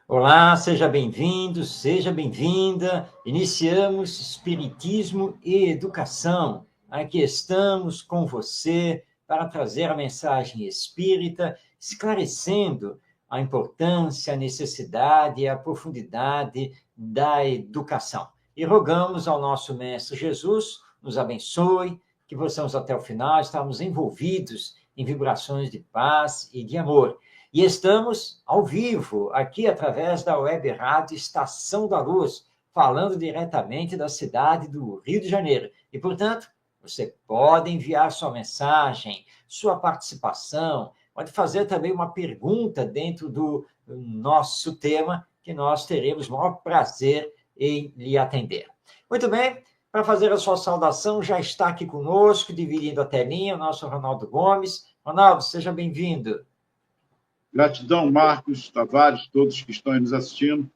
Olá, seja bem-vindo, seja bem-vinda. Iniciamos Espiritismo e Educação. Aqui estamos com você para trazer a mensagem espírita, esclarecendo a importância, a necessidade e a profundidade da educação. E rogamos ao nosso Mestre Jesus, nos abençoe, que possamos até o final estarmos envolvidos em vibrações de paz e de amor. E estamos ao vivo, aqui através da web rádio Estação da Luz, falando diretamente da cidade do Rio de Janeiro. E, portanto, você pode enviar sua mensagem, sua participação, pode fazer também uma pergunta dentro do nosso tema, que nós teremos o maior prazer em lhe atender. Muito bem, para fazer a sua saudação, já está aqui conosco, dividindo a telinha, o nosso Ronaldo Gomes. Ronaldo, seja bem-vindo. Gratidão, Marcos, Tavares, todos que estão aí nos assistindo.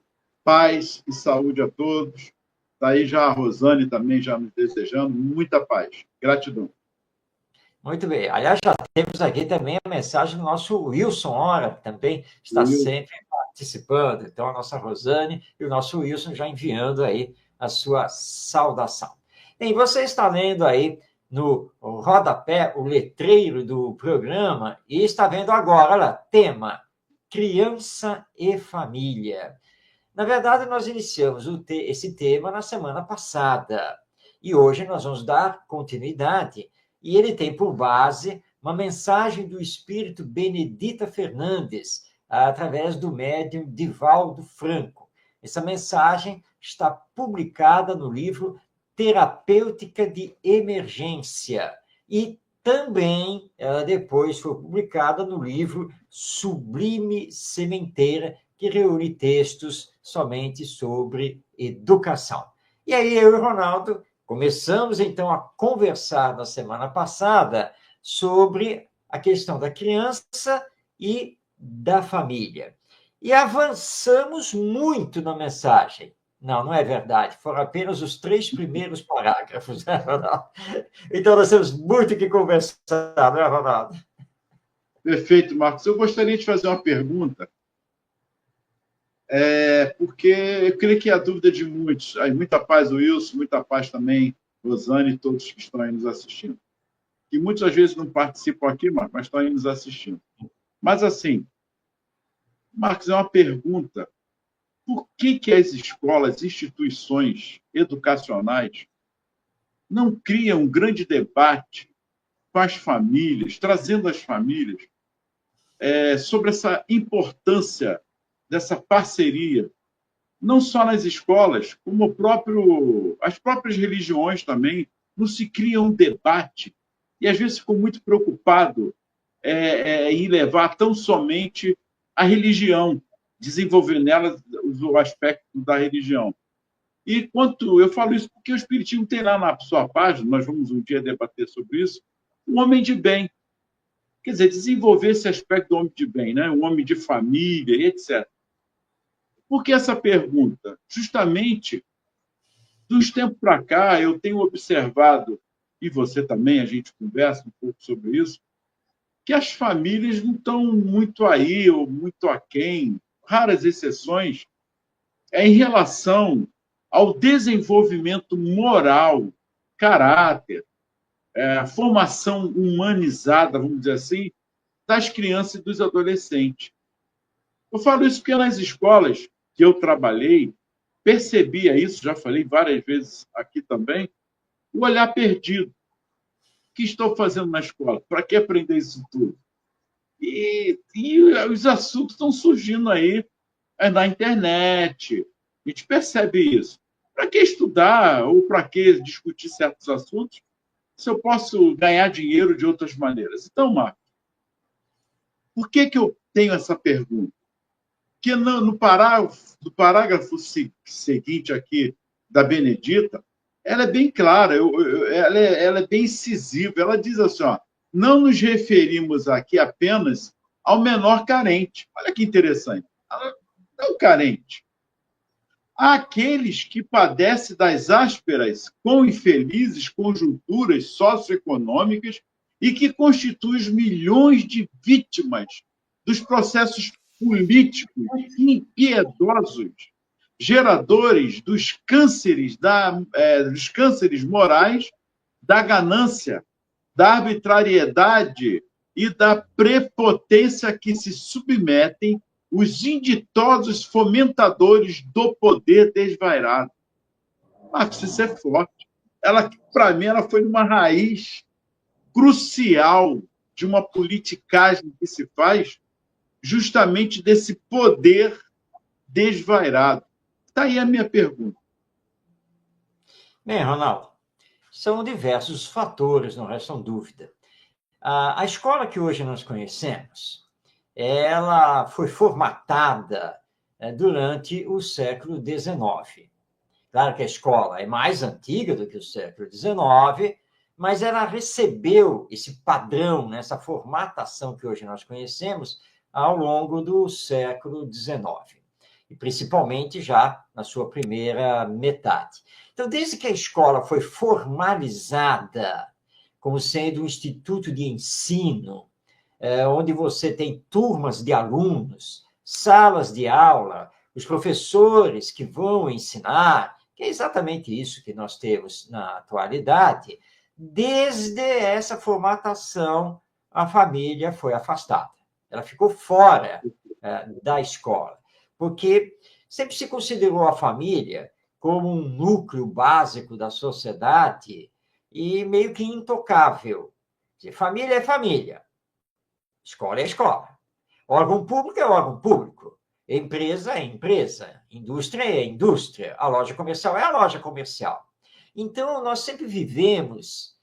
Paz e saúde a todos. Está aí já a Rosane também já nos desejando muita paz. Gratidão. Muito bem. Aliás, já temos aqui também a mensagem do nosso Wilson Ora, que também está sempre participando. Então, a nossa Rosane e o nosso Wilson já enviando aí a sua saudação. Bem, você está lendo aí no rodapé o letreiro do programa e está vendo agora, olha, tema Criança e Família. Na verdade, nós iniciamos esse tema na semana passada e hoje nós vamos dar continuidade. E ele tem por base uma mensagem do espírito Benedita Fernandes, através do médium Divaldo Franco. Essa mensagem está publicada no livro Terapêutica de Emergência e também ela depois foi publicada no livro Sublime Sementeira, que reúne textos somente sobre educação. E aí eu e o Ronaldo começamos, então, a conversar na semana passada sobre a questão da criança e da família. E avançamos muito na mensagem. Não, não é verdade. Foram apenas os 3 primeiros parágrafos, né, Ronaldo? Então, nós temos muito que conversar, não é, Ronaldo? Perfeito, Marcos. Eu gostaria de fazer uma pergunta, porque eu creio que é a dúvida de muitos. Aí, muita paz, Wilson, muita paz também, Rosane e todos que estão aí nos assistindo. Que muitas vezes não participam aqui, Marcos, mas estão aí nos assistindo. Mas, assim, Marcos, é uma pergunta. Por que as escolas, instituições educacionais não criam um grande debate com as famílias, trazendo as famílias sobre essa importância dessa parceria, não só nas escolas, como as próprias religiões também, não se cria um debate e às vezes ficou muito preocupado em levar tão somente a religião, desenvolver nela o aspecto da religião. E quanto eu falo isso porque o Espiritismo tem lá na sua página, nós vamos um dia debater sobre isso, o homem de bem. Quer dizer, desenvolver esse aspecto do homem de bem, né? O homem de família, etc. Por que essa pergunta? Justamente, dos tempos para cá, eu tenho observado, e você também, a gente conversa um pouco sobre isso, que as famílias não estão muito aí ou muito aquém, raras exceções, em relação ao desenvolvimento moral, caráter, formação humanizada, vamos dizer assim, das crianças e dos adolescentes. Eu falo isso porque nas escolas que eu trabalhei, percebia isso, já falei várias vezes aqui também, o olhar perdido. O que estou fazendo na escola? Para que aprender isso tudo? E os assuntos estão surgindo aí na internet. A gente percebe isso. Para que estudar ou para que discutir certos assuntos se eu posso ganhar dinheiro de outras maneiras? Então, Marcos, por que eu tenho essa pergunta? Porque no parágrafo seguinte aqui da Benedita, ela é bem clara, ela é bem incisiva. Ela diz assim, ó, não nos referimos aqui apenas ao menor carente. Olha que interessante. Não carente. Àqueles que padecem das ásperas com infelizes conjunturas socioeconômicas e que constituem os milhões de vítimas dos processos políticos impiedosos, geradores dos cânceres morais, da ganância, da arbitrariedade e da prepotência que se submetem os inditosos fomentadores do poder desvairado. Marcos, isso é forte. Ela, para mim, ela foi uma raiz crucial de uma politicagem que se faz justamente desse poder desvairado. Está aí a minha pergunta. Bem, Ronaldo, são diversos fatores, não restam dúvida. A escola que hoje nós conhecemos, ela foi formatada durante o século XIX. Claro que a escola é mais antiga do que o século XIX, mas ela recebeu esse padrão, né, essa formatação que hoje nós conhecemos ao longo do século XIX, e principalmente já na sua primeira metade. Então, desde que a escola foi formalizada como sendo um instituto de ensino, onde você tem turmas de alunos, salas de aula, os professores que vão ensinar, que é exatamente isso que nós temos na atualidade, desde essa formatação, a família foi afastada. Ela ficou fora da escola, porque sempre se considerou a família como um núcleo básico da sociedade e meio que intocável. Família é família, escola é escola, órgão público é órgão público, empresa é empresa, indústria é indústria, a loja comercial é a loja comercial. Então, nós sempre vivemos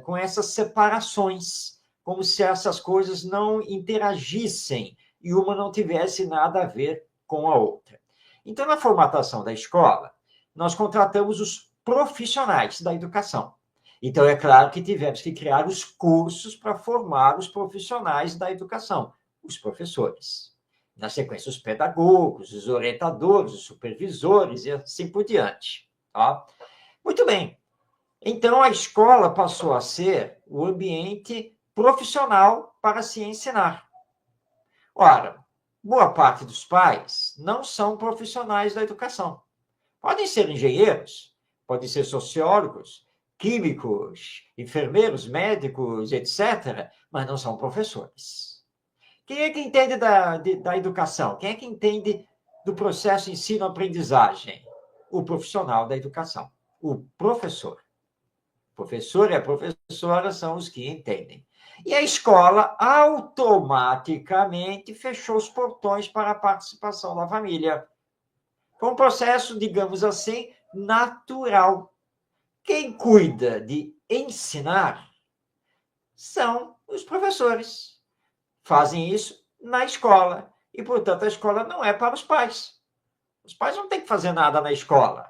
com essas separações, como se essas coisas não interagissem e uma não tivesse nada a ver com a outra. Então, na formatação da escola, nós contratamos os profissionais da educação. Então, é claro que tivemos que criar os cursos para formar os profissionais da educação, os professores. Na sequência, os pedagogos, os orientadores, os supervisores e assim por diante. Tá? Muito bem. Então, a escola passou a ser o ambiente profissional para se ensinar. Ora, boa parte dos pais não são profissionais da educação. Podem ser engenheiros, podem ser sociólogos, químicos, enfermeiros, médicos, etc., mas não são professores. Quem é que entende da educação? Quem é que entende do processo ensino-aprendizagem? O profissional da educação, o professor. O professor e a professora são os que entendem. E a escola automaticamente fechou os portões para a participação da família. Foi um processo, digamos assim, natural. Quem cuida de ensinar são os professores. Fazem isso na escola. E, portanto, a escola não é para os pais. Os pais não têm que fazer nada na escola,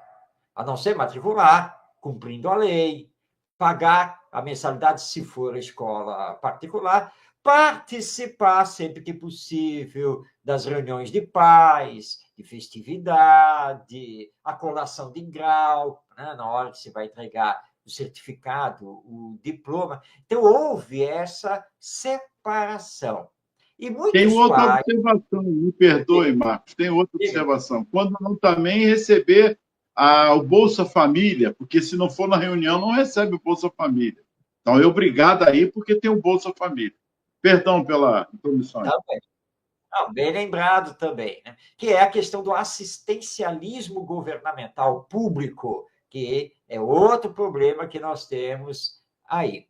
a não ser matricular, cumprindo a lei, pagar a mensalidade, se for a escola particular, participar sempre que possível das reuniões de pais, de festividade, a colação de grau, né, na hora que você vai entregar o certificado, o diploma. Então, houve essa separação. E Tem muitos outra pais... observação, me perdoe, Marcos, tem outra observação. Quando não também receber o Bolsa Família, porque se não for na reunião, não recebe o Bolsa Família. Então, é obrigado aí, porque tem o Bolsa Família. Perdão pela intromissão. Não, bem lembrado também, né? Que é a questão do assistencialismo governamental público, que é outro problema que nós temos aí.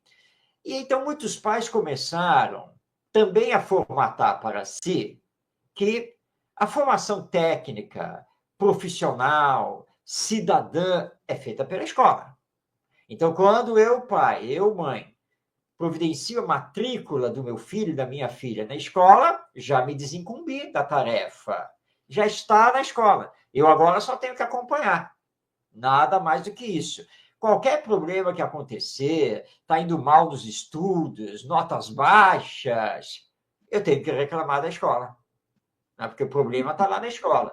E então muitos pais começaram também a formatar para si que a formação técnica, profissional, cidadã é feita pela escola. Então, quando eu, pai, eu, mãe, providencio a matrícula do meu filho e da minha filha na escola, já me desincumbi da tarefa. Já está na escola. Eu agora só tenho que acompanhar. Nada mais do que isso. Qualquer problema que acontecer, está indo mal nos estudos, notas baixas, eu tenho que reclamar da escola. Né? Porque o problema está lá na escola.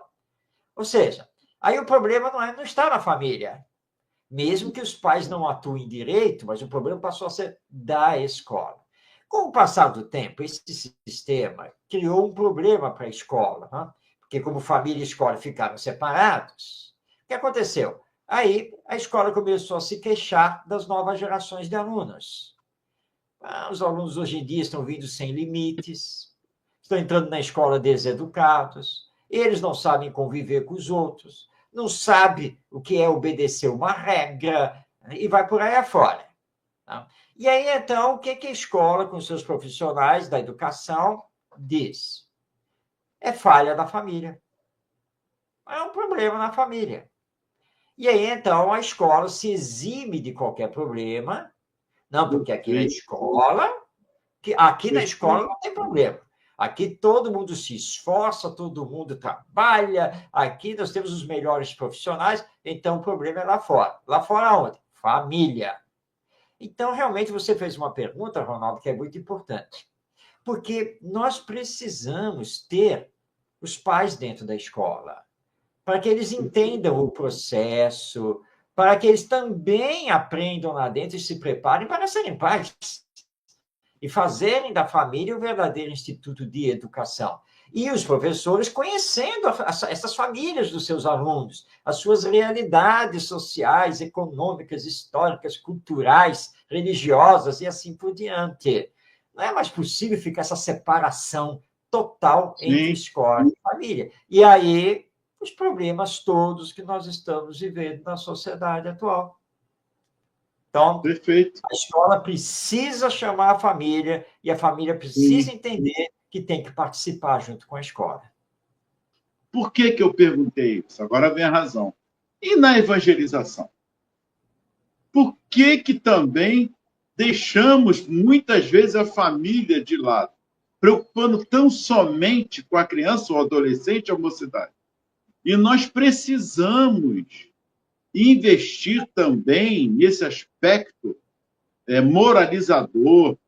Ou seja, aí o problema não está na família. Mesmo que os pais não atuem direito, mas o problema passou a ser da escola. Com o passar do tempo, esse sistema criou um problema para a escola, né? Porque como família e escola ficaram separados, o que aconteceu? Aí a escola começou a se queixar das novas gerações de alunos. Os alunos hoje em dia estão vindo sem limites, estão entrando na escola deseducados, eles não sabem conviver com os outros, não sabem o que é obedecer uma regra, e vai por aí afora. Tá? E aí, então, o que a escola, com seus profissionais da educação, diz? É falha da família. É um problema na família. E aí, então, a escola se exime de qualquer problema, não, porque aqui na escola, aqui na escola não tem problema. Aqui todo mundo se esforça, todo mundo trabalha, aqui nós temos os melhores profissionais, então o problema é lá fora. Lá fora onde? Família. Então, realmente, você fez uma pergunta, Ronaldo, que é muito importante. Porque nós precisamos ter os pais dentro da escola, para que eles entendam o processo, para que eles também aprendam lá dentro e se preparem para serem pais e fazerem da família o verdadeiro instituto de educação. E os professores conhecendo essas famílias dos seus alunos, as suas realidades sociais, econômicas, históricas, culturais, religiosas e assim por diante. Não é mais possível ficar essa separação total entre escola e família. E aí, os problemas todos que nós estamos vivendo na sociedade atual. Então, Perfeito. a escola precisa chamar a família e a família precisa entender que tem que participar junto com a escola. Por que eu perguntei isso? Agora vem a razão. E na evangelização? Por que também deixamos, muitas vezes, a família de lado, preocupando tão somente com a criança, ou adolescente, ou mocidade? E nós precisamos investir também nesse aspecto moralizador,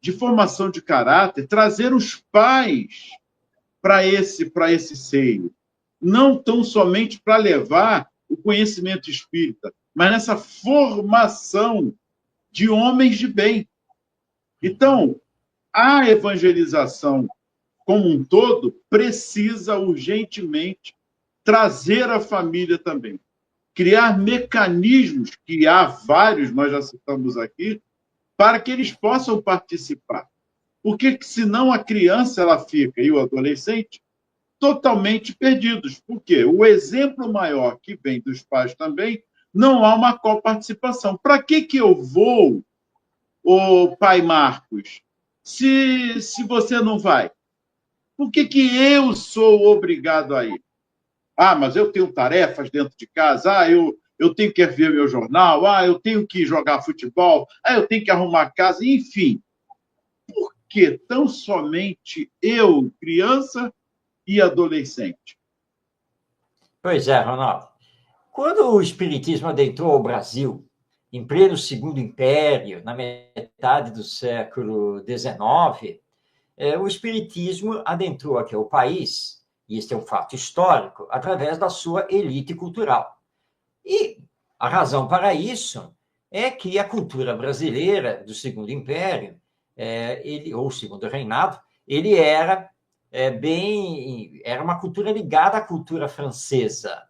de formação de caráter, trazer os pais para esse seio. Não tão somente para levar o conhecimento espírita, mas nessa formação de homens de bem. Então, a evangelização como um todo precisa urgentemente trazer a família também. Criar mecanismos, que há vários, nós já citamos aqui, para que eles possam participar. Porque senão a criança ela fica, e o adolescente, totalmente perdidos. Por quê? O exemplo maior que vem dos pais também, não há uma coparticipação. Para que eu vou, o pai Marcos, se você não vai? Por que eu sou obrigado a ir? Ah, mas eu tenho tarefas dentro de casa. Ah, eu tenho que ver meu jornal. Ah, eu tenho que jogar futebol. Ah, eu tenho que arrumar casa. Enfim, por que tão somente eu, criança e adolescente? Pois é, Ronaldo. Quando o Espiritismo adentrou ao Brasil, em pleno Segundo Império, na metade do século XIX, o Espiritismo adentrou aqui ao país, e este é um fato histórico, através da sua elite cultural. E a razão para isso é que a cultura brasileira do Segundo Império, ou Segundo Reinado, ele era era uma cultura ligada à cultura francesa.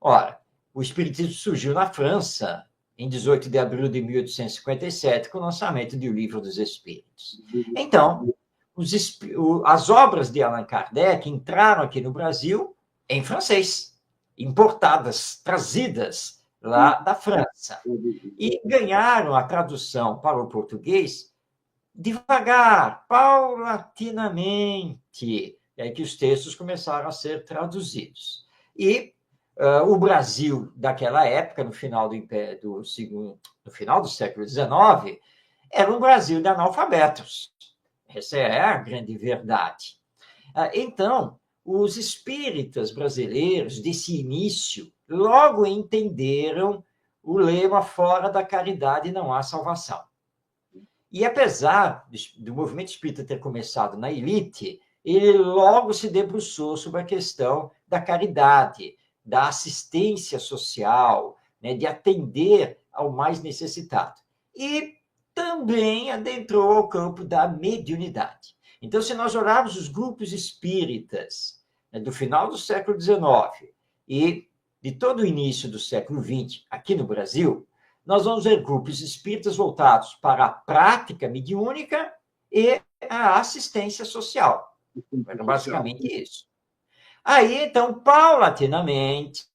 Ora, o Espiritismo surgiu na França em 18 de abril de 1857, com o lançamento do Livro dos Espíritos. Então, as obras de Allan Kardec entraram aqui no Brasil em francês, importadas, trazidas lá da França, e ganharam a tradução para o português devagar, paulatinamente, é aí que os textos começaram a ser traduzidos. E o Brasil daquela época, no final no final do século XIX, era um Brasil de analfabetos. Essa é a grande verdade. Então, os espíritas brasileiros, desse início, logo entenderam o lema fora da caridade não há salvação. E apesar do movimento espírita ter começado na elite, ele logo se debruçou sobre a questão da caridade, da assistência social, né, de atender ao mais necessitado. E também adentrou ao campo da mediunidade. Então, se nós olharmos os grupos espíritas, né, do final do século XIX e de todo o início do século XX, aqui no Brasil, nós vamos ver grupos espíritas voltados para a prática mediúnica e a assistência social. Era basicamente isso. Aí, então, paulatinamente,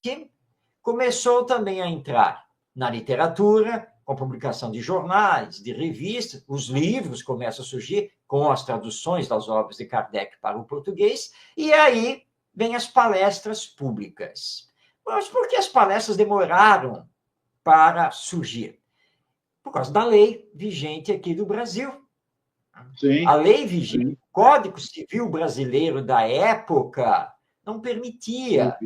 começou também a entrar na literatura, com a publicação de jornais, de revistas, os livros começam a surgir com as traduções das obras de Kardec para o português, e aí vem as palestras públicas. Mas por que as palestras demoraram para surgir? Por causa da lei vigente aqui do Brasil. Sim, a lei vigente, o Código Civil brasileiro da época não permitia.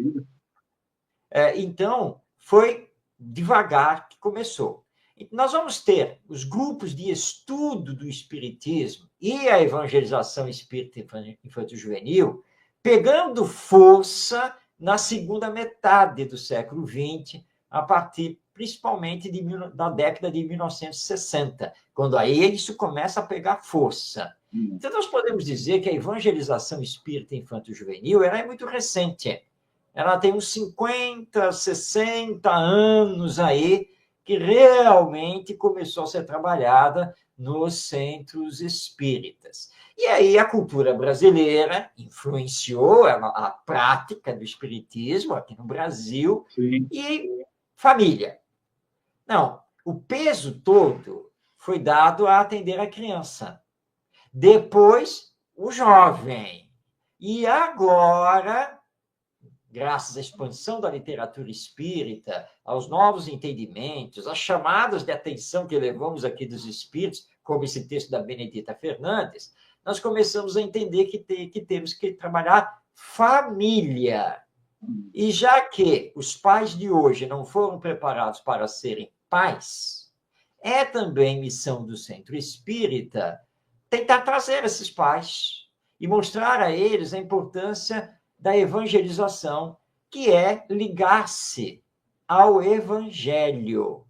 Então, foi devagar que começou. Nós vamos ter os grupos de estudo do espiritismo e a evangelização espírita infanto-juvenil pegando força na segunda metade do século XX, a partir principalmente da década de 1960, quando aí isso começa a pegar força. Então, nós podemos dizer que a evangelização espírita infanto-juvenil é muito recente. Ela tem uns 50, 60 anos aí, que realmente começou a ser trabalhada nos centros espíritas. E aí a cultura brasileira influenciou a prática do espiritismo aqui no Brasil. Sim. E família. Não, o peso todo foi dado a atender a criança. Depois, o jovem. E agora, graças à expansão da literatura espírita, aos novos entendimentos, às chamadas de atenção que levamos aqui dos espíritos, como esse texto da Benedita Fernandes, nós começamos a entender que temos que trabalhar família. E já que os pais de hoje não foram preparados para serem pais, é também missão do Centro Espírita tentar trazer esses pais e mostrar a eles a importância da evangelização, que é ligar-se ao Evangelho.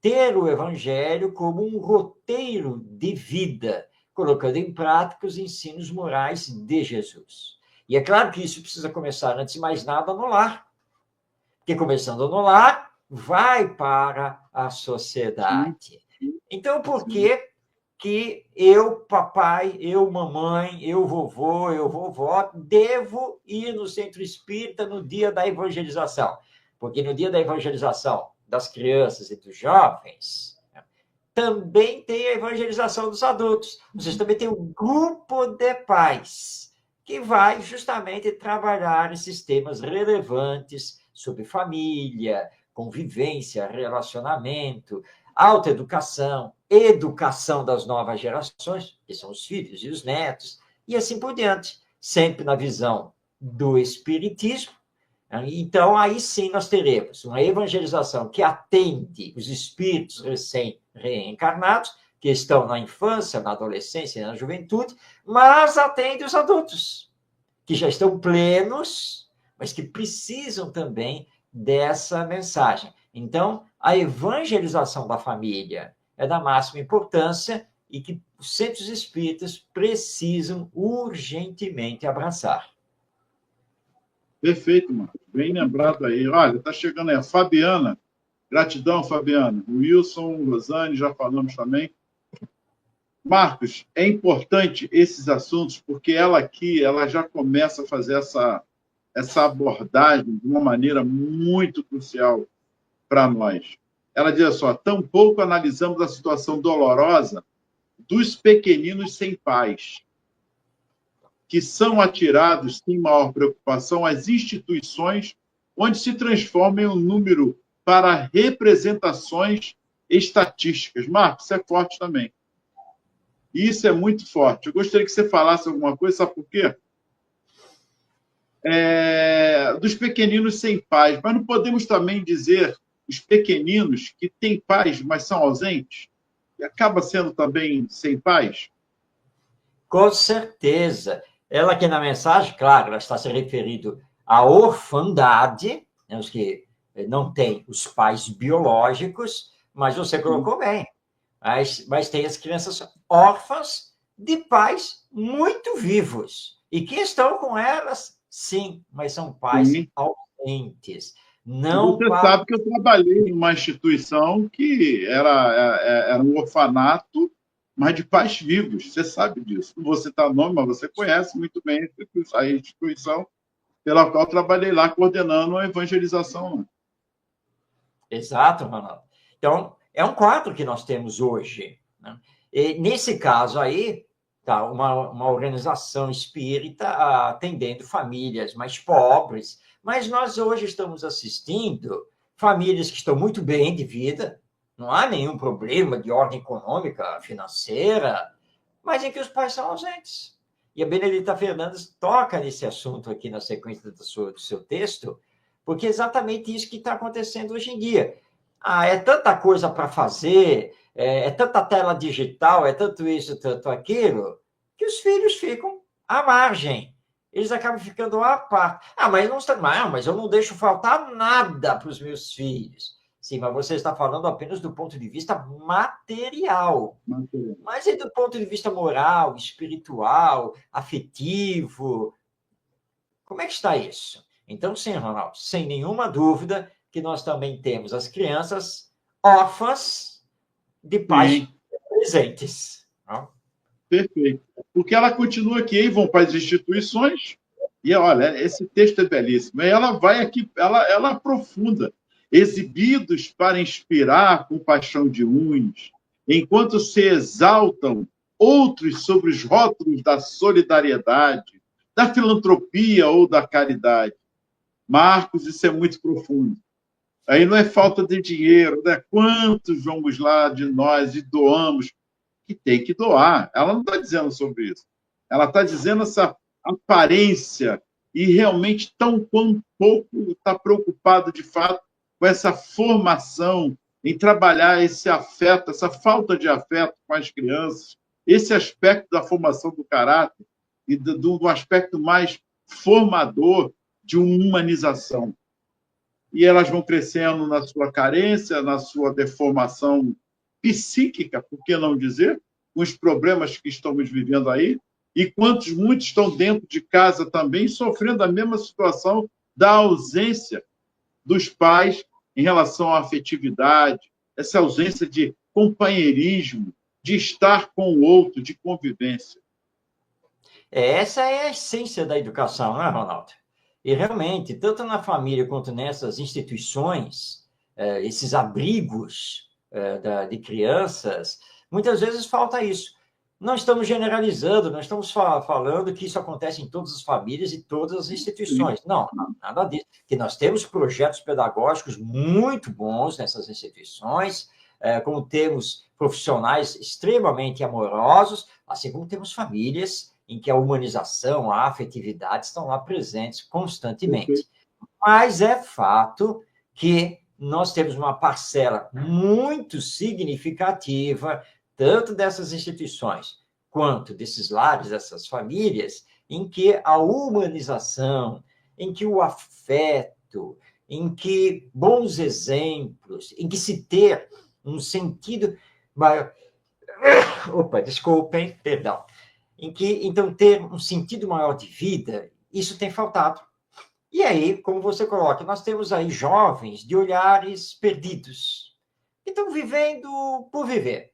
Ter o Evangelho como um roteiro de vida, colocando em prática os ensinos morais de Jesus. E é claro que isso precisa começar, antes de mais nada, no lar. Porque começando no lar, vai para a sociedade. Então, por que eu, papai, eu, mamãe, eu, vovô, eu, vovó, devo ir no centro espírita no dia da evangelização? Porque no dia da evangelização das crianças e dos jovens, também tem a evangelização dos adultos. Vocês também têm um grupo de pais que vai justamente trabalhar esses temas relevantes sobre família, convivência, relacionamento, autoeducação, educação das novas gerações, que são os filhos e os netos, e assim por diante, sempre na visão do espiritismo. Então, aí sim nós teremos uma evangelização que atende os espíritos recém-reencarnados, que estão na infância, na adolescência e na juventude, mas atende os adultos, que já estão plenos, mas que precisam também dessa mensagem. Então, a evangelização da família é da máxima importância e que os centros espíritas precisam urgentemente abraçar. Perfeito, Marcos. Bem lembrado aí. Olha, está chegando aí a Fabiana. Gratidão, Fabiana. O Wilson, Rosane, já falamos também. Marcos, é importante esses assuntos, porque ela aqui ela já começa a fazer essa abordagem de uma maneira muito crucial para nós. Ela diz só, tampouco analisamos a situação dolorosa dos pequeninos sem pais, que são atirados sem maior preocupação às instituições onde se transformam em um número para representações estatísticas. Marcos, isso é forte também. Isso é muito forte. Eu gostaria que você falasse alguma coisa, sabe por quê? Dos pequeninos sem pais, mas não podemos também dizer os pequeninos que têm pais, mas são ausentes, e acaba sendo também sem pais? Com certeza. Ela aqui na mensagem, claro, ela está se referindo à orfandade, né, os que não têm os pais biológicos, mas você colocou bem. Mas tem as crianças órfãs de pais muito vivos e que estão com elas, sim, mas são pais Sim. ausentes. E Não você para. sabe que eu trabalhei em uma instituição que era um orfanato, mas de pais vivos. Você sabe disso. Não vou citar nome, mas você conhece muito bem a instituição pela qual trabalhei lá, coordenando a evangelização lá. Exato, Ronaldo. Então, é um quadro que nós temos hoje, né? E, nesse caso aí, tá, uma organização espírita atendendo famílias mais pobres, mas nós hoje estamos assistindo famílias que estão muito bem de vida, não há nenhum problema de ordem econômica, financeira, mas em que os pais são ausentes. E a Benedita Fernandes toca nesse assunto aqui na sequência do seu texto, porque é exatamente isso que está acontecendo hoje em dia. É tanta coisa para fazer, é tanta tela digital, é tanto isso, tanto aquilo, que os filhos ficam à margem. Eles acabam ficando à parte. Mas eu não deixo faltar nada para os meus filhos. Sim, mas você está falando apenas do ponto de vista material. Mas e do ponto de vista moral, espiritual, afetivo? Como é que está isso? Então, sim, Ronaldo, sem nenhuma dúvida que nós também temos as crianças órfãs de pais Sim, presentes. Não? perfeito. Porque ela continua aqui, e vão para as instituições, e olha, esse texto é belíssimo. E ela vai aqui, ela aprofunda. Exibidos para inspirar com paixão de uns, enquanto se exaltam outros sobre os rótulos da solidariedade, da filantropia ou da caridade. Marcos, isso é muito profundo. Aí não é falta de dinheiro, né? Quantos vamos lá de nós e doamos? Que tem que doar. Ela não está dizendo sobre isso. Ela está dizendo essa aparência e realmente tão quanto pouco está preocupado de fato com essa formação, em trabalhar esse afeto, essa falta de afeto com as crianças, esse aspecto da formação do caráter e do aspecto mais formador de uma humanização. E elas vão crescendo na sua carência, na sua deformação psíquica, por que não dizer, com os problemas que estamos vivendo aí, e muitos estão dentro de casa também sofrendo a mesma situação da ausência dos pais em relação à afetividade, essa ausência de companheirismo, de estar com o outro, de convivência. Essa é a essência da educação, não é, Ronaldo? E realmente, tanto na família quanto nessas instituições, esses abrigos de crianças, muitas vezes falta isso. Não estamos generalizando, não estamos falando que isso acontece em todas as famílias e todas as instituições. Não, nada disso. Que nós temos projetos pedagógicos muito bons nessas instituições, como temos profissionais extremamente amorosos, assim como temos famílias em que a humanização, a afetividade estão lá presentes constantemente. Mas é fato que nós temos uma parcela muito significativa, tanto dessas instituições quanto desses lares, dessas famílias, em que a humanização, em que o afeto, em que bons exemplos, em que se ter um sentido maior. Opa, desculpem, perdão. Em que, então, ter um sentido maior de vida, isso tem faltado. E aí, como você coloca, nós temos aí jovens de olhares perdidos, que estão vivendo por viver,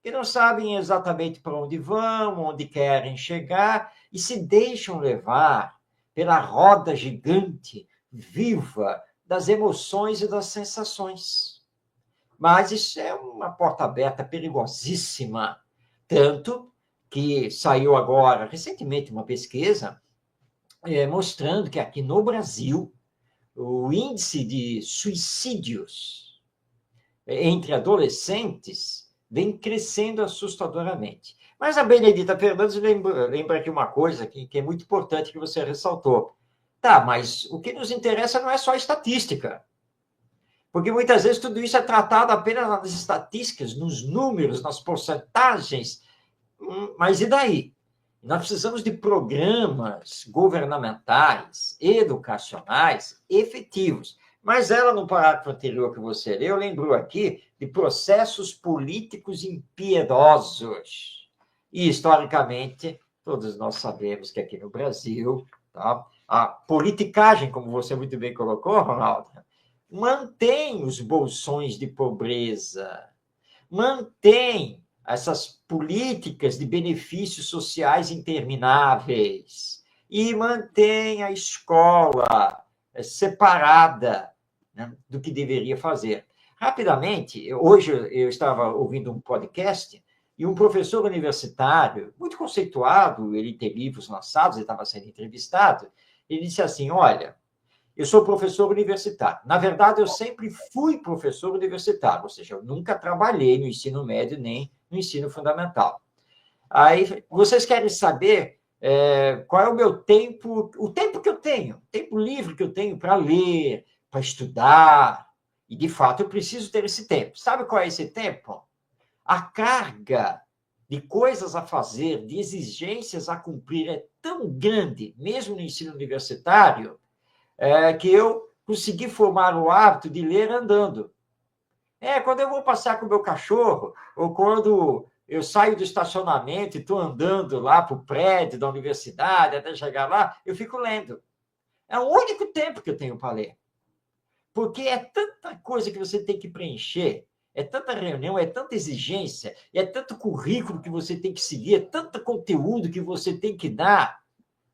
que não sabem exatamente para onde vão, onde querem chegar, e se deixam levar pela roda gigante, viva, das emoções e das sensações. Mas isso é uma porta aberta perigosíssima, tanto que saiu agora, recentemente, uma pesquisa mostrando que aqui no Brasil o índice de suicídios entre adolescentes vem crescendo assustadoramente. Mas a Benedita Fernandes lembra aqui uma coisa que é muito importante que você ressaltou. Tá, mas o que nos interessa não é só a estatística. Porque muitas vezes tudo isso é tratado apenas nas estatísticas, nos números, nas porcentagens. Mas e daí? Nós precisamos de programas governamentais, educacionais, efetivos. Mas ela, no parágrafo anterior que você leu, lembrou aqui de processos políticos impiedosos. E, historicamente, todos nós sabemos que aqui no Brasil, tá, a politicagem, como você muito bem colocou, Ronaldo, mantém os bolsões de pobreza, mantém essas políticas de benefícios sociais intermináveis e mantém a escola separada, né, do que deveria fazer. Rapidamente, hoje eu estava ouvindo um podcast e um professor universitário, muito conceituado, ele tem livros lançados, ele estava sendo entrevistado, ele disse assim, olha, eu sou professor universitário. Na verdade, eu sempre fui professor universitário, ou seja, eu nunca trabalhei no ensino médio nem no ensino fundamental. Aí, vocês querem saber qual é o meu tempo, o tempo que eu tenho, o tempo livre que eu tenho para ler, para estudar, e, de fato, eu preciso ter esse tempo. Sabe qual é esse tempo? A carga de coisas a fazer, de exigências a cumprir é tão grande, mesmo no ensino universitário, que eu consegui formar o hábito de ler andando. Quando eu vou passear com o meu cachorro, ou quando eu saio do estacionamento e estou andando lá para o prédio da universidade, até chegar lá, eu fico lendo. É o único tempo que eu tenho para ler. Porque é tanta coisa que você tem que preencher, é tanta reunião, é tanta exigência, é tanto currículo que você tem que seguir, é tanto conteúdo que você tem que dar,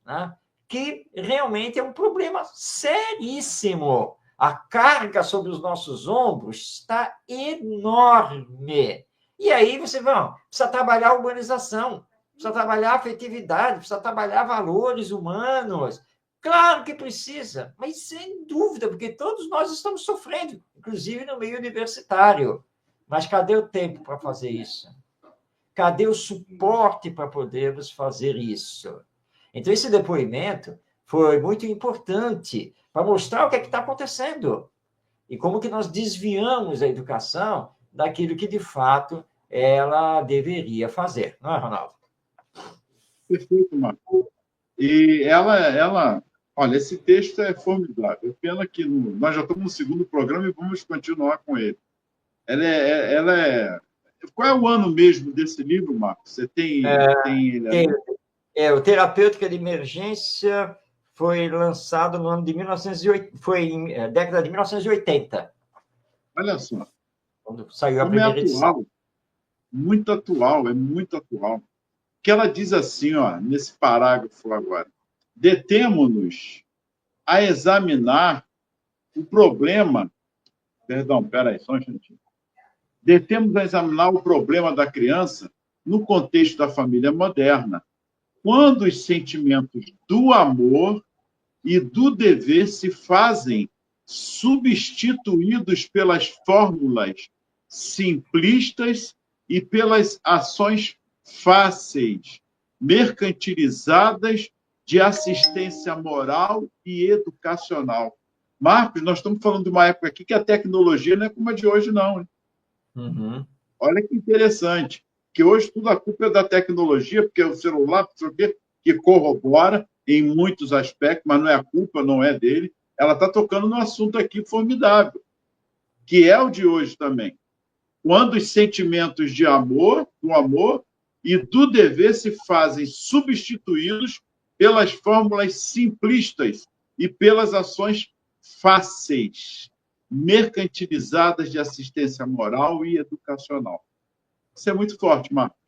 né? Que realmente é um problema seríssimo. A carga sobre os nossos ombros está enorme. E aí você precisa trabalhar a humanização, precisa trabalhar a afetividade, precisa trabalhar valores humanos. Claro que precisa, mas sem dúvida, porque todos nós estamos sofrendo, inclusive no meio universitário. Mas cadê o tempo para fazer isso? Cadê o suporte para podermos fazer isso? Então, esse depoimento foi muito importante para mostrar o que é que está acontecendo e como que nós desviamos a educação daquilo que, de fato, ela deveria fazer. Não é, Ronaldo? Perfeito, Marco. E olha, esse texto é formidável. Pena que nós já estamos no segundo programa e vamos continuar com ele. Qual é o ano mesmo desse livro, Marco? Você tem ele aí? O Terapêutica de Emergência foi lançado no ano de 1980, foi em década de 1980. Olha só. Quando saiu a Como é primeira edição. atual, muito atual, é muito atual. Que ela diz assim, ó, nesse parágrafo agora: detemo-nos a examinar o problema. Perdão, peraí, só um instantinho. Detemos a examinar o problema da criança no contexto da família moderna, quando os sentimentos do amor e do dever se fazem substituídos pelas fórmulas simplistas e pelas ações fáceis, mercantilizadas de assistência moral e educacional. Marcos, nós estamos falando de uma época aqui que a tecnologia não é como a de hoje, não. Hein? Uhum. Olha que interessante, que hoje tudo a culpa é da tecnologia, porque é o celular, que corrobora em muitos aspectos, mas não é a culpa, não é dele. Ela está tocando num assunto aqui formidável, que é o de hoje também. Quando os sentimentos de amor, do amor e do dever se fazem substituídos pelas fórmulas simplistas e pelas ações fáceis, mercantilizadas de assistência moral e educacional. Isso é muito forte, Marcos.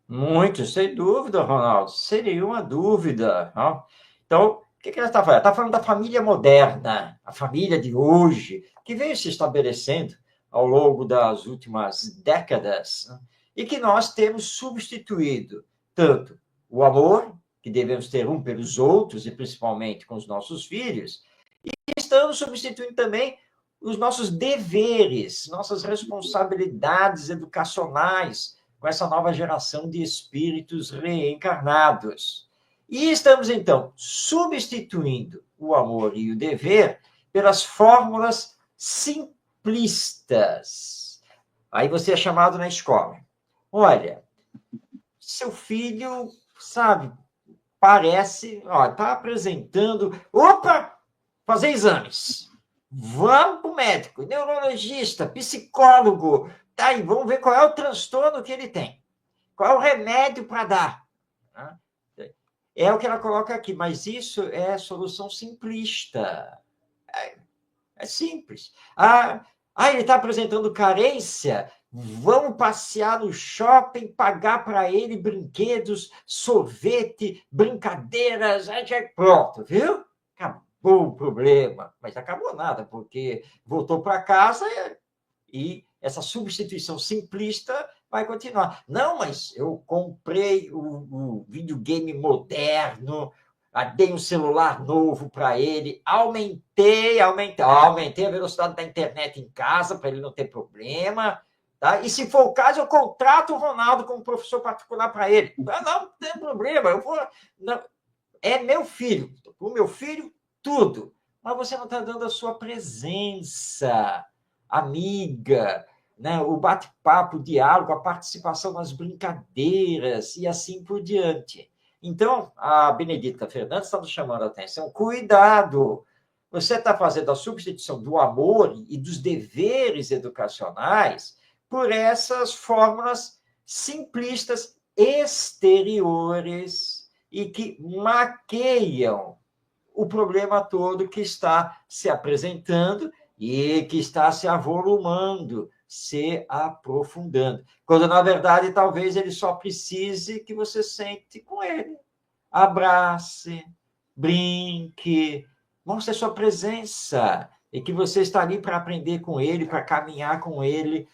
Muito, sem dúvida, Ronaldo. Seria uma dúvida. Não? Então, o que ela está falando? Está falando da família moderna, a família de hoje, que veio se estabelecendo ao longo das últimas décadas, né? E que nós temos substituído tanto o amor, que devemos ter um pelos outros, e principalmente com os nossos filhos, e estamos substituindo também os nossos deveres, nossas responsabilidades educacionais, com essa nova geração de espíritos reencarnados. E estamos, então, substituindo o amor e o dever pelas fórmulas simplistas. Aí você é chamado na escola. Olha, seu filho, sabe, parece, está apresentando... Opa! Fazer exames. Vamos para o médico, neurologista, psicólogo, tá? E vamos ver qual é o transtorno que ele tem. Qual é o remédio para dar? Né? É o que ela coloca aqui, mas isso é solução simplista. É simples. Ele está apresentando carência? Vamos passear no shopping, pagar para ele brinquedos, sorvete, brincadeiras, pronto, viu? Acabou o problema. Mas acabou nada, porque voltou para casa e essa substituição simplista vai continuar. Não, mas eu comprei o videogame moderno, dei um celular novo para ele, aumentei a velocidade da internet em casa para ele não ter problema. Tá? E se for o caso, eu contrato o Ronaldo como professor particular para ele. Não tem problema, eu vou. Não, é meu filho, o meu filho, tudo. Mas você não está dando a sua presença amiga, né? O bate-papo, o diálogo, a participação nas brincadeiras e assim por diante. Então, a Benedita Fernandes está nos chamando a atenção. Cuidado! Você está fazendo a substituição do amor e dos deveres educacionais por essas fórmulas simplistas exteriores e que maqueiam o problema todo que está se apresentando e que está se avolumando, se aprofundando. Quando, na verdade, talvez ele só precise que você sente com ele. Abrace, brinque, mostre a sua presença e que você está ali para aprender com ele, para caminhar com ele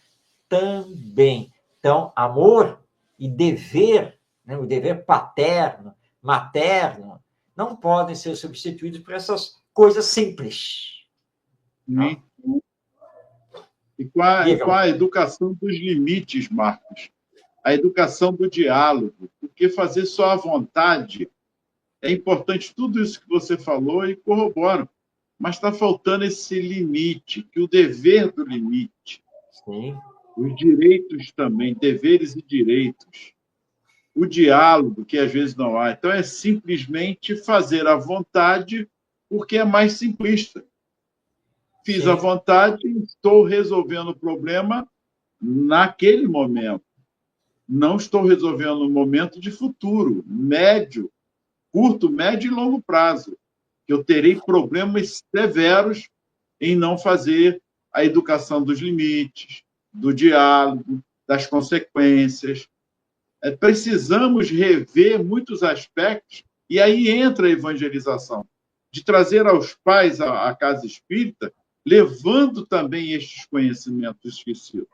também. Então, amor e dever, né, o dever paterno, materno, não podem ser substituídos por essas coisas simples. Sim. Com a educação dos limites, Marcos? A educação do diálogo, porque fazer só a vontade é importante, tudo isso que você falou e corroboro, mas está faltando esse limite, que o dever do limite, Sim. os direitos também, deveres e direitos, o diálogo, que às vezes não há. Então, é simplesmente fazer a vontade, porque é mais simplista. Fiz a vontade, estou resolvendo o problema naquele momento. Não estou resolvendo um momento de futuro, médio, curto, médio e longo prazo, que eu terei problemas severos em não fazer a educação dos limites, do diálogo, das consequências. Precisamos rever muitos aspectos, e aí entra a evangelização, de trazer aos pais a casa espírita, levando também estes conhecimentos esquecidos.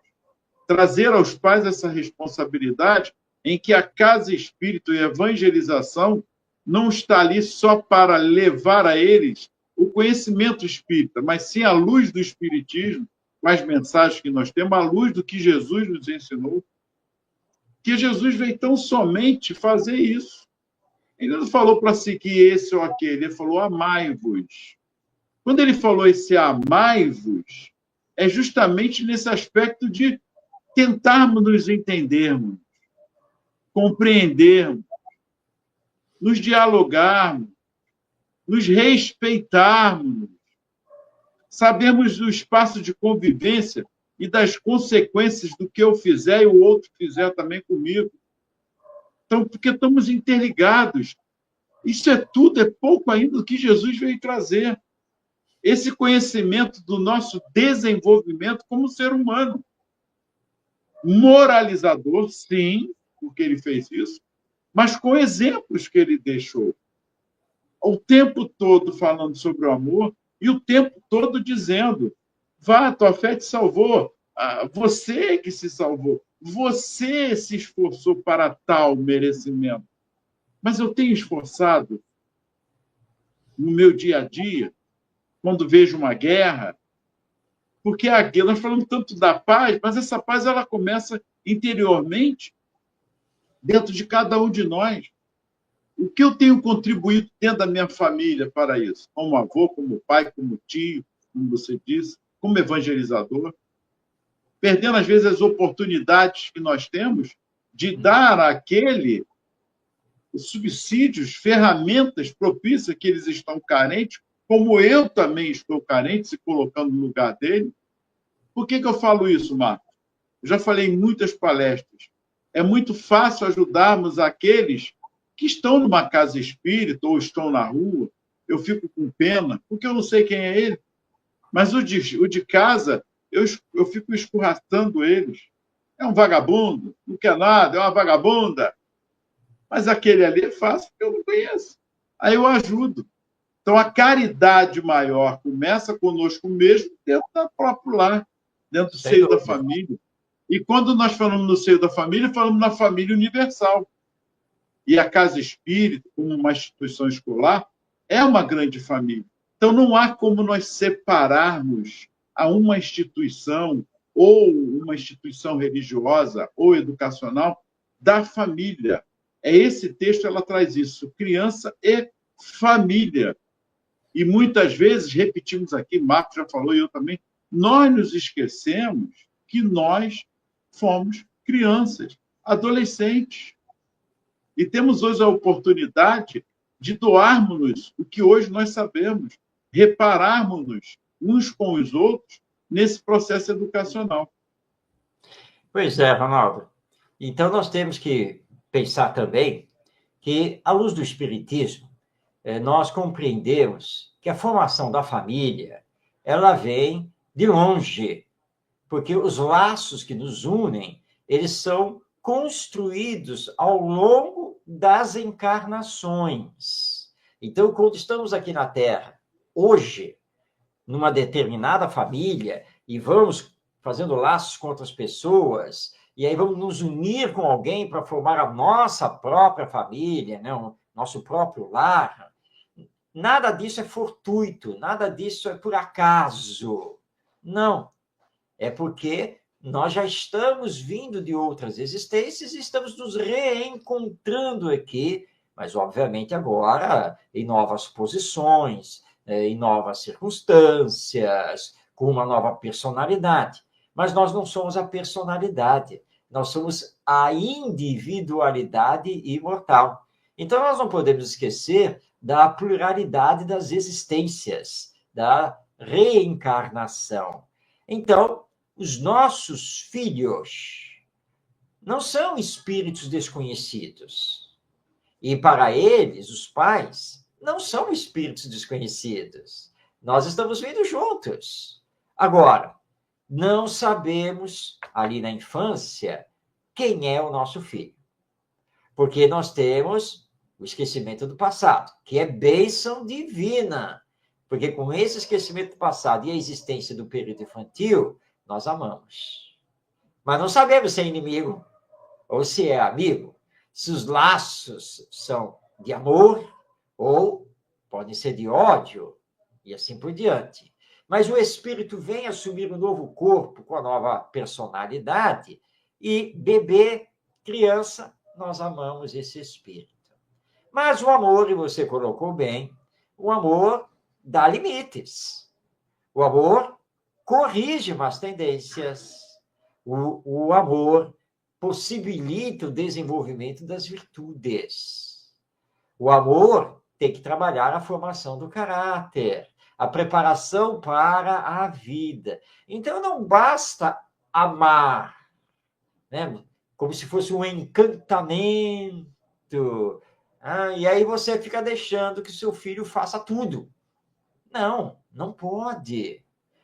Trazer aos pais essa responsabilidade em que a casa espírita e a evangelização não está ali só para levar a eles o conhecimento espírita, mas sim a luz do espiritismo, com as mensagens que nós temos, a luz do que Jesus nos ensinou, que Jesus veio tão somente fazer isso. Ele não falou para si que esse ou aquele, ele falou amai-vos. Quando ele falou esse amai-vos, é justamente nesse aspecto de tentarmos nos entendermos, compreendermos, nos dialogarmos, nos respeitarmos, sabermos do espaço de convivência e das consequências do que eu fizer e o outro fizer também comigo. Então, porque estamos interligados. Isso é tudo, é pouco ainda do que Jesus veio trazer. Esse conhecimento do nosso desenvolvimento como ser humano. Moralizador, sim, porque ele fez isso, mas com exemplos que ele deixou. O tempo todo falando sobre o amor e o tempo todo dizendo: vá, tua fé te salvou, você que se salvou, você se esforçou para tal merecimento. Mas eu tenho esforçado no meu dia a dia, quando vejo uma guerra, porque nós falamos tanto da paz, mas essa paz ela começa interiormente, dentro de cada um de nós. O que eu tenho contribuído dentro da minha família para isso? Como avô, como pai, como tio, como você disse, como evangelizador. Perdendo, às vezes, as oportunidades que nós temos de dar àquele subsídios, ferramentas propícias que eles estão carentes, como eu também estou carente, se colocando no lugar dele. Por que eu falo isso, Marcos? Eu já falei em muitas palestras. É muito fácil ajudarmos aqueles que estão numa casa espírita ou estão na rua. Eu fico com pena, porque eu não sei quem é ele. Mas o de casa, eu fico escorraçando eles. É um vagabundo, não quer nada, é uma vagabunda. Mas aquele ali é fácil, porque eu não conheço. Aí eu ajudo. Então, a caridade maior começa conosco mesmo, dentro do próprio lar, dentro do Sem seio da dúvida. família. E quando nós falamos no seio da família, falamos na família universal. E a casa espírita, como uma instituição escolar, é uma grande família. Então, não há como nós separarmos a uma instituição ou uma instituição religiosa ou educacional da família. Esse texto ela traz isso, criança e família. E muitas vezes, repetimos aqui, Marcos já falou e eu também, nós nos esquecemos que nós fomos crianças, adolescentes. E temos hoje a oportunidade de doarmos-nos o que hoje nós sabemos, repararmos-nos uns com os outros nesse processo educacional. Pois é, Ronaldo. Então, nós temos que pensar também que, à luz do Espiritismo, nós compreendemos que a formação da família ela vem de longe, porque os laços que nos unem, eles são construídos ao longo das encarnações. Então, quando estamos aqui na Terra, hoje, numa determinada família, e vamos fazendo laços com outras pessoas, e aí vamos nos unir com alguém para formar a nossa própria família, né? O nosso próprio lar, nada disso é fortuito, nada disso é por acaso. Não. É porque nós já estamos vindo de outras existências e estamos nos reencontrando aqui, mas, obviamente, agora em novas posições, em novas circunstâncias, com uma nova personalidade. Mas nós não somos a personalidade, nós somos a individualidade imortal. Então, nós não podemos esquecer da pluralidade das existências, da reencarnação. Então, os nossos filhos não são espíritos desconhecidos. E para eles, os pais, não são espíritos desconhecidos. Nós estamos vindo juntos. Agora, não sabemos, ali na infância, quem é o nosso filho. Porque nós temos o esquecimento do passado, que é bênção divina. Porque com esse esquecimento do passado e a existência do período infantil, nós amamos. Mas não sabemos se é inimigo ou se é amigo, se os laços são de amor ou podem ser de ódio e assim por diante. Mas o espírito vem assumir um novo corpo com a nova personalidade e bebê, criança, nós amamos esse espírito. Mas o amor, e você colocou bem, o amor dá limites. O amor corrige más tendências. O amor possibilita o desenvolvimento das virtudes. O amor tem que trabalhar a formação do caráter, a preparação para a vida. Então, não basta amar, né? Como se fosse um encantamento. E aí você fica deixando que seu filho faça tudo. Não, não pode.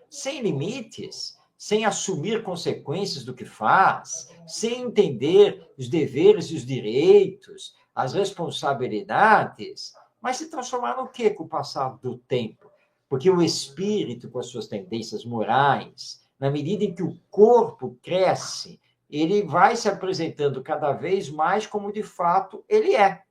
Sem limites, sem assumir consequências do que faz, sem entender os deveres e os direitos, as responsabilidades, vai se transformar no quê com o passar do tempo? Porque o espírito, com as suas tendências morais, na medida em que o corpo cresce, ele vai se apresentando cada vez mais como de fato ele é.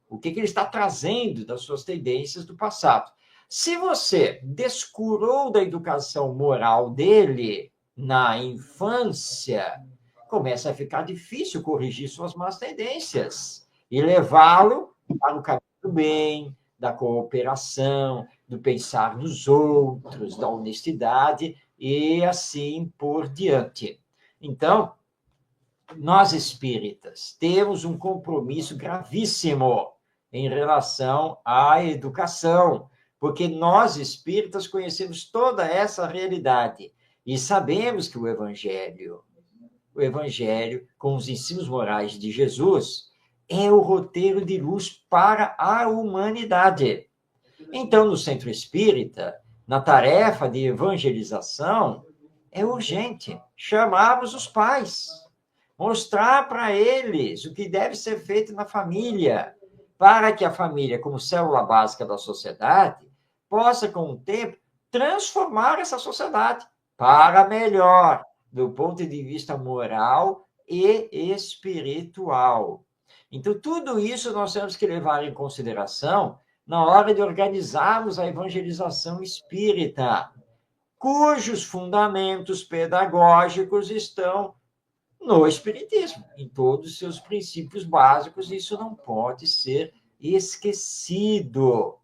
O que ele está trazendo das suas tendências do passado. Se você descurou da educação moral dele na infância, começa a ficar difícil corrigir suas más tendências e levá-lo para o caminho do bem, da cooperação, do pensar nos outros, da honestidade e assim por diante. Então, nós espíritas temos um compromisso gravíssimo em relação à educação, porque nós espíritas conhecemos toda essa realidade e sabemos que o Evangelho, com os ensinos morais de Jesus, é o roteiro de luz para a humanidade. Então, no Centro Espírita, na tarefa de evangelização, é urgente chamarmos os pais, mostrar para eles o que deve ser feito na família, para que a família, como célula básica da sociedade, possa, com o tempo, transformar essa sociedade para melhor, do ponto de vista moral e espiritual. Então, tudo isso nós temos que levar em consideração na hora de organizarmos a evangelização espírita, cujos fundamentos pedagógicos estão no Espiritismo, em todos os seus princípios básicos, isso não pode ser esquecido.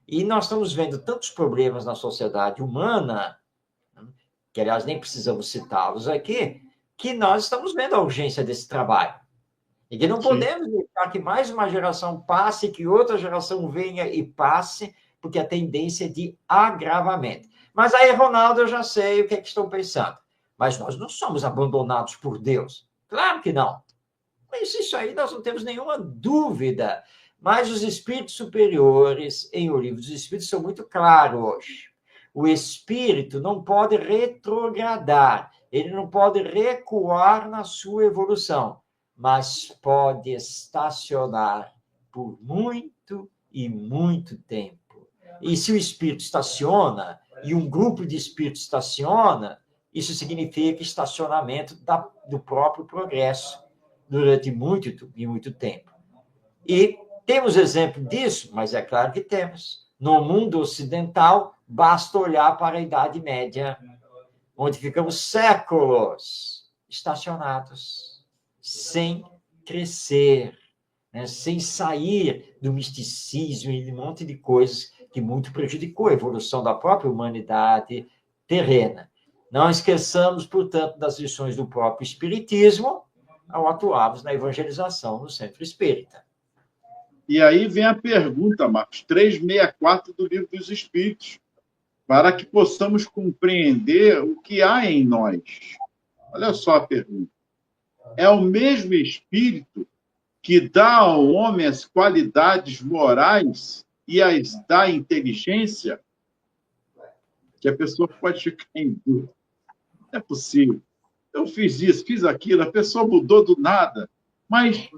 E nós estamos vendo tantos problemas na sociedade humana, que, aliás, nem precisamos citá-los aqui, que nós estamos vendo a urgência desse trabalho. E que não podemos deixar que mais uma geração passe, que outra geração venha e passe, porque a tendência é de agravamento. Mas aí, Ronaldo, eu já sei o que é que estão pensando. Mas nós não somos abandonados por Deus. Claro que não. Mas isso aí nós não temos nenhuma dúvida. Mas os espíritos superiores, em O Livro dos Espíritos, são muito claros hoje. O espírito não pode retrogradar, ele não pode recuar na sua evolução, mas pode estacionar por muito e muito tempo. E se o espírito estaciona, e um grupo de espíritos estaciona, isso significa estacionamento do próprio progresso durante muito e muito tempo. E temos exemplo disso, mas é claro que temos. No mundo ocidental, basta olhar para a Idade Média, onde ficamos séculos estacionados, sem crescer, né? Sem sair do misticismo e de um monte de coisas que muito prejudicou a evolução da própria humanidade terrena. Não esqueçamos, portanto, das lições do próprio Espiritismo ao atuarmos na evangelização no Centro Espírita. E aí vem a pergunta, Marcos, 364 do Livro dos Espíritos, para que possamos compreender o que há em nós. Olha só a pergunta. É o mesmo Espírito que dá ao homem as qualidades morais e as dá inteligência? Que a pessoa pode ficar em dúvida. Não é possível. Eu fiz isso, fiz aquilo, a pessoa mudou do nada. Mas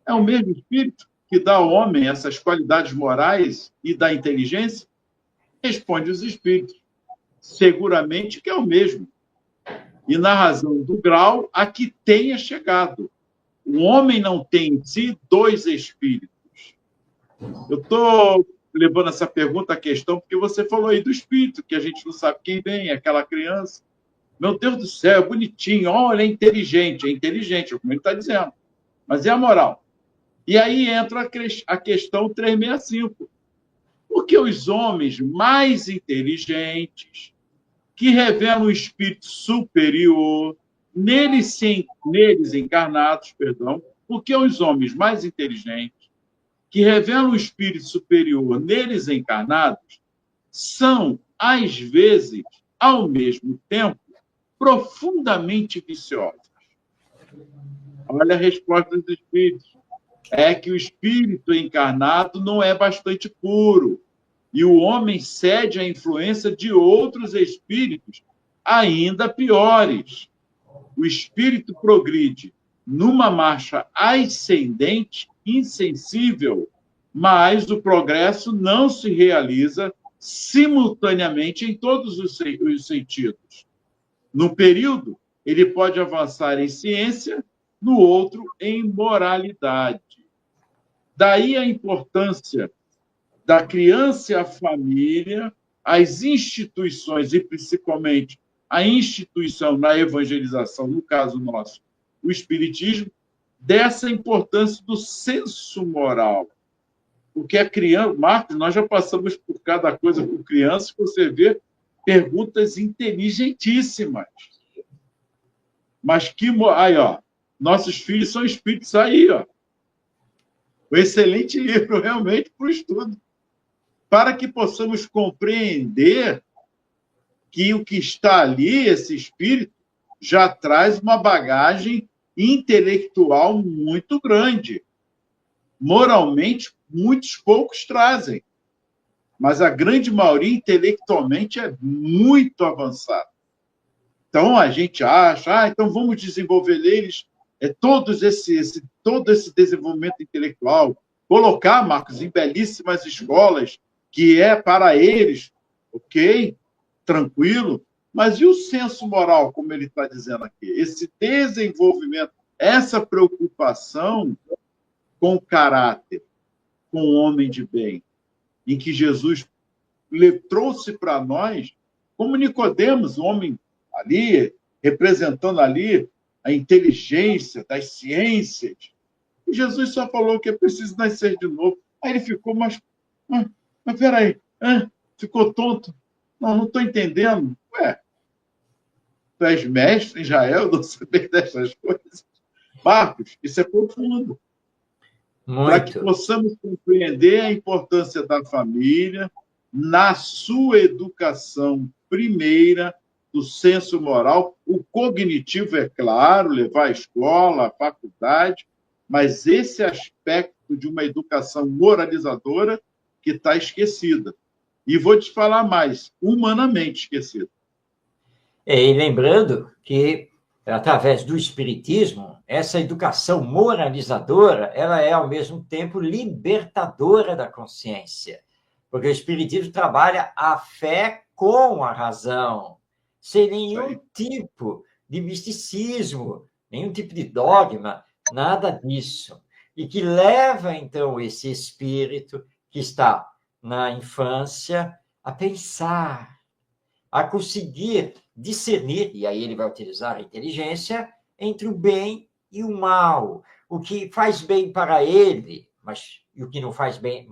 é o mesmo Espírito que dá ao homem essas qualidades morais e dá inteligência? Responde os Espíritos. Seguramente que é o mesmo. E na razão do grau a que tenha chegado. O homem não tem em si dois espíritos. Eu estou levando essa pergunta à questão porque você falou aí do espírito, que a gente não sabe quem vem, aquela criança. Meu Deus do céu, é bonitinho, olha, é inteligente, como ele está dizendo. Mas é a moral. E aí entra a questão 365. Porque os homens mais inteligentes, que revelam o espírito superior, neles encarnados, porque os homens mais inteligentes, que revelam o espírito superior neles encarnados, são, às vezes, ao mesmo tempo, profundamente viciosos. Olha a resposta dos espíritos. É que o espírito encarnado não é bastante puro, e o homem cede à influência de outros espíritos ainda piores. O espírito progride numa marcha ascendente, insensível, mas o progresso não se realiza simultaneamente em todos os sentidos. Num período, ele pode avançar em ciência, no outro, em moralidade. Daí a importância da criança e a família, as instituições, e principalmente a instituição na evangelização, no caso nosso, o Espiritismo, dessa importância do senso moral. Porque a criança, Marcos, nós já passamos por cada coisa com criança, que você vê perguntas inteligentíssimas. Mas que... Aí, ó, nossos filhos são espíritos aí, ó. Um excelente livro, realmente, para o estudo. para que possamos compreender que o que está ali, esse espírito, já traz uma bagagem intelectual muito grande. Moralmente, muitos poucos trazem, mas a grande maioria intelectualmente é muito avançada. Então a gente acha, então vamos desenvolver neles todo esse desenvolvimento intelectual, colocar, Marcos, em belíssimas escolas, que é para eles, ok, tranquilo, mas e o senso moral, como ele está dizendo aqui? Esse desenvolvimento, essa preocupação com o caráter, com o homem de bem, em que Jesus trouxe para nós, como Nicodemos, um homem ali, representando ali a inteligência das ciências. E Jesus só falou que é preciso nascer de novo. Aí ele ficou, mas peraí, ficou tonto. Não estou entendendo. Ué, tu és mestre em Israel, não sabes dessas coisas. Marcos, isso é profundo. Para que Muito. possamos compreender a importância da família na sua educação primeira, do senso moral. O cognitivo, é claro, levar à escola, à faculdade, mas esse aspecto de uma educação moralizadora que está esquecida. E vou te falar mais, humanamente esquecida. E lembrando que, através do Espiritismo, essa educação moralizadora, ela é, ao mesmo tempo, libertadora da consciência. Porque o Espiritismo trabalha a fé com a razão, sem nenhum tipo de misticismo, nenhum tipo de dogma, nada disso. E que leva, então, esse espírito que está na infância a pensar, a conseguir discernir, e aí ele vai utilizar a inteligência, entre o bem e o mal. O que faz bem para ele, mas e o que não faz bem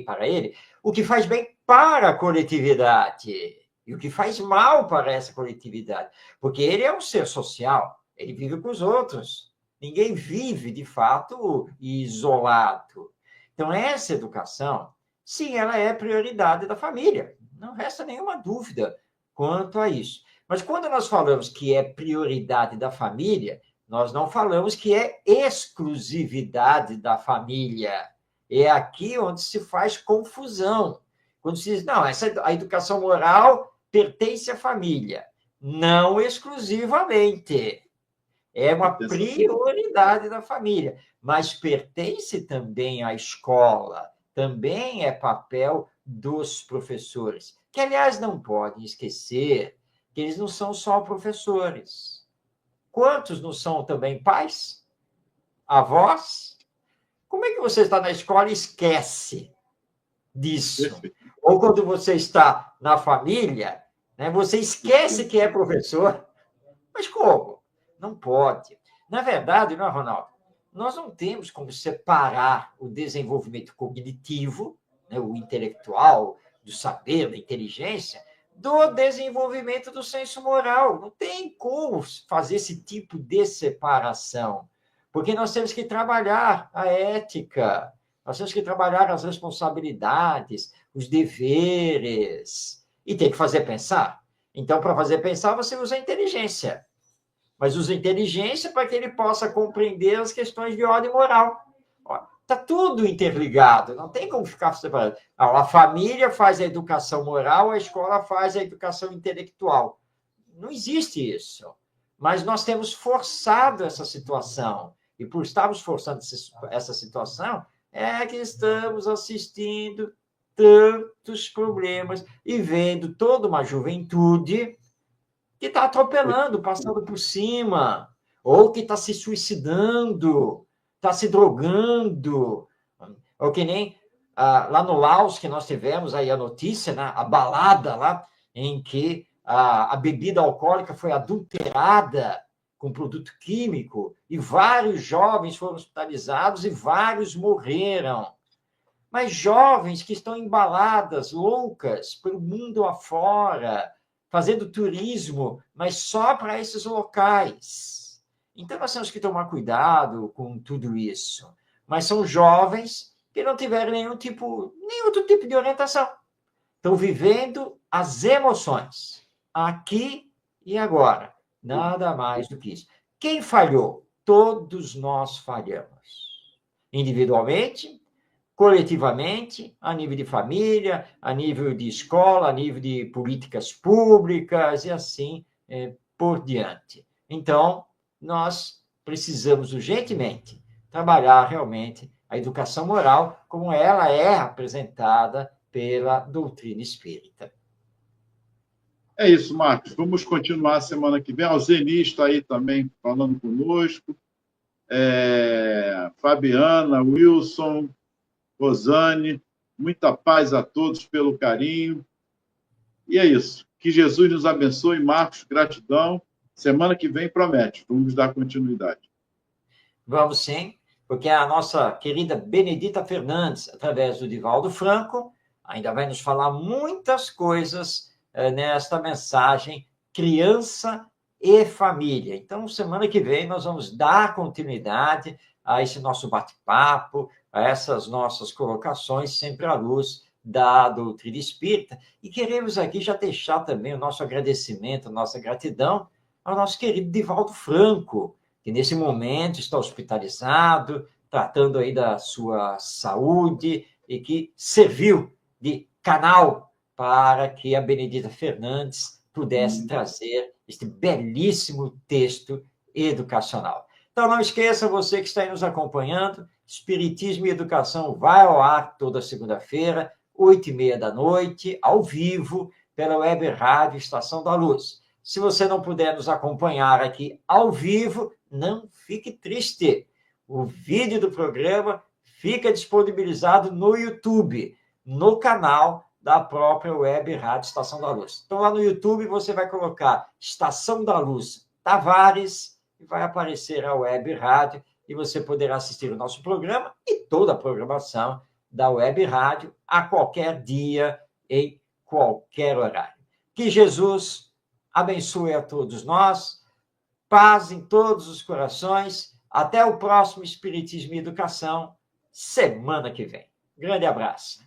para ele, o que faz bem para a coletividade e o que faz mal para essa coletividade. Porque ele é um ser social, ele vive com os outros. Ninguém vive, de fato, isolado. Então, essa educação, sim, ela é prioridade da família. Não resta nenhuma dúvida quanto a isso. Mas quando nós falamos que é prioridade da família, nós não falamos que é exclusividade da família. É aqui onde se faz confusão. Quando se diz, não, a educação moral pertence à família. Não exclusivamente. É uma prioridade da família, mas pertence também à escola, também é papel dos professores, que, aliás, não podem esquecer que eles não são só professores. Quantos não são também pais? Avós? Como é que você está na escola e esquece disso? Ou quando você está na família, né, você esquece que é professor? Mas como? Não pode. Na verdade, não é, Ronaldo? Nós não temos como separar o desenvolvimento cognitivo, né, o intelectual, do saber, da inteligência, do desenvolvimento do senso moral. Não tem como fazer esse tipo de separação, porque nós temos que trabalhar a ética, nós temos que trabalhar as responsabilidades, os deveres, e tem que fazer pensar. Então, para fazer pensar, você usa a inteligência, mas usa inteligência para que ele possa compreender as questões de ordem moral. Está tudo interligado, não tem como ficar separado. A família faz a educação moral, a escola faz a educação intelectual. Não existe isso. Mas nós temos forçado essa situação. E por estarmos forçando essa situação, é que estamos assistindo tantos problemas e vendo toda uma juventude que está atropelando, passando por cima, ou que está se suicidando, está se drogando. Ou que nem lá no Laos, que nós tivemos aí a notícia, né, a balada lá, em que a bebida alcoólica foi adulterada com produto químico, e vários jovens foram hospitalizados e vários morreram. Mas jovens que estão embaladas, loucas, pelo mundo afora, fazendo turismo, mas só para esses locais. Então, nós temos que tomar cuidado com tudo isso. Mas são jovens que não tiveram nenhum outro tipo de orientação. Estão vivendo as emoções, aqui e agora. Nada mais do que isso. Quem falhou? Todos nós falhamos. Individualmente, coletivamente, a nível de família, a nível de escola, a nível de políticas públicas e assim por diante. Então, nós precisamos urgentemente trabalhar realmente a educação moral como ela é apresentada pela doutrina espírita. É isso, Marcos. Vamos continuar semana que vem. O Zeni está aí também falando conosco. Fabiana, Wilson, Rosane, muita paz a todos pelo carinho. E é isso. Que Jesus nos abençoe. Marcos, gratidão. Semana que vem promete. Vamos dar continuidade. Vamos sim, porque a nossa querida Benedita Fernandes, através do Divaldo Franco, ainda vai nos falar muitas coisas nesta mensagem Criança e Família. Então, semana que vem, nós vamos dar continuidade a esse nosso bate-papo, a essas nossas colocações, sempre à luz da doutrina espírita. E queremos aqui já deixar também o nosso agradecimento, a nossa gratidão ao nosso querido Divaldo Franco, que nesse momento está hospitalizado, tratando aí da sua saúde e que serviu de canal para que a Benedita Fernandes pudesse trazer este belíssimo texto educacional. Então, não esqueça, você que está aí nos acompanhando, Espiritismo e Educação vai ao ar toda segunda-feira, 8h30 da noite, ao vivo, pela Web Rádio Estação da Luz. Se você não puder nos acompanhar aqui ao vivo, não fique triste. O vídeo do programa fica disponibilizado no YouTube, no canal da própria Web Rádio Estação da Luz. Então, lá no YouTube, você vai colocar Estação da Luz Tavares e vai aparecer a Web Rádio e você poderá assistir o nosso programa e toda a programação da Web Rádio a qualquer dia, em qualquer horário. Que Jesus abençoe a todos nós, paz em todos os corações. Até o próximo Espiritismo e Educação, semana que vem. Grande abraço.